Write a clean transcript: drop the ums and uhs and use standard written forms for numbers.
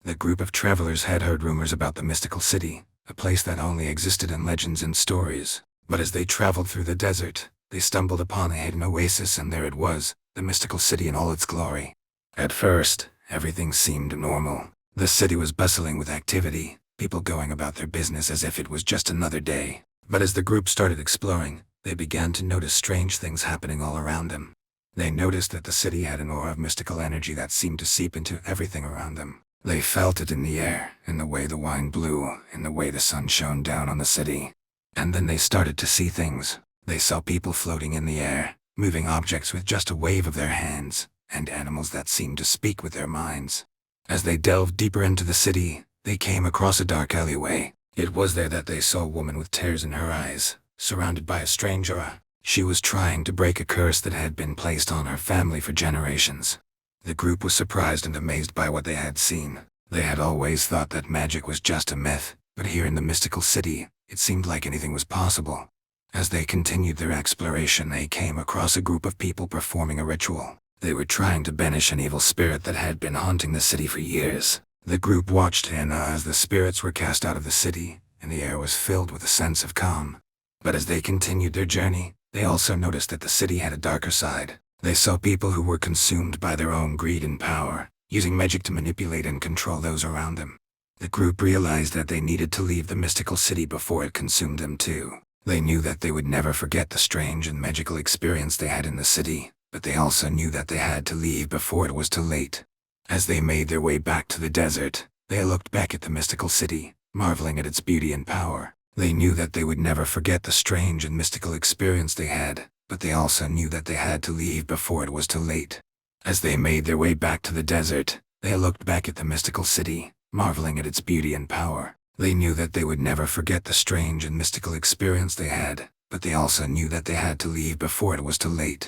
The group of travelers had heard rumors about the mystical city, a place that only existed in legends and stories. But as they traveled through the desert, they stumbled upon a hidden oasis, and there it was, the mystical city in all its glory. At first, everything seemed normal. The city was bustling with activity, people going about their business as if it was just another day. But as the group started exploring, they began to notice strange things happening all around them. They noticed that the city had an aura of mystical energy that seemed to seep into everything around them. They felt it in the air, in the way the wind blew, in the way the sun shone down on the city. And then they started to see things. They saw people floating in the air, moving objects with just a wave of their hands, and animals that seemed to speak with their minds. As they delved deeper into the city, they came across a dark alleyway. It was there that they saw a woman with tears in her eyes, surrounded by a strange aura. She was trying to break a curse that had been placed on her family for generations. The group was surprised and amazed by what they had seen. They had always thought that magic was just a myth, but here in the mystical city, it seemed like anything was possible. As they continued their exploration, they came across a group of people performing a ritual. They were trying to banish an evil spirit that had been haunting the city for years. The group watched in awe as the spirits were cast out of the city, and the air was filled with a sense of calm. But as they continued their journey, they also noticed that the city had a darker side. They saw people who were consumed by their own greed and power, using magic to manipulate and control those around them. The group realized that they needed to leave the mystical city before it consumed them too. They knew that they would never forget the strange and magical experience they had in the city, but they also knew that they had to leave before it was too late. As they made their way back to the desert, they looked back at the mystical city, marveling at its beauty and power. They knew that they would never forget the strange and mystical experience they had, but they also knew that they had to leave before it was too late. As they made their way back to the desert, they looked back at the mystical city, marveling at its beauty and power. They knew that they would never forget the strange and mystical experience they had, but they also knew that they had to leave before it was too late.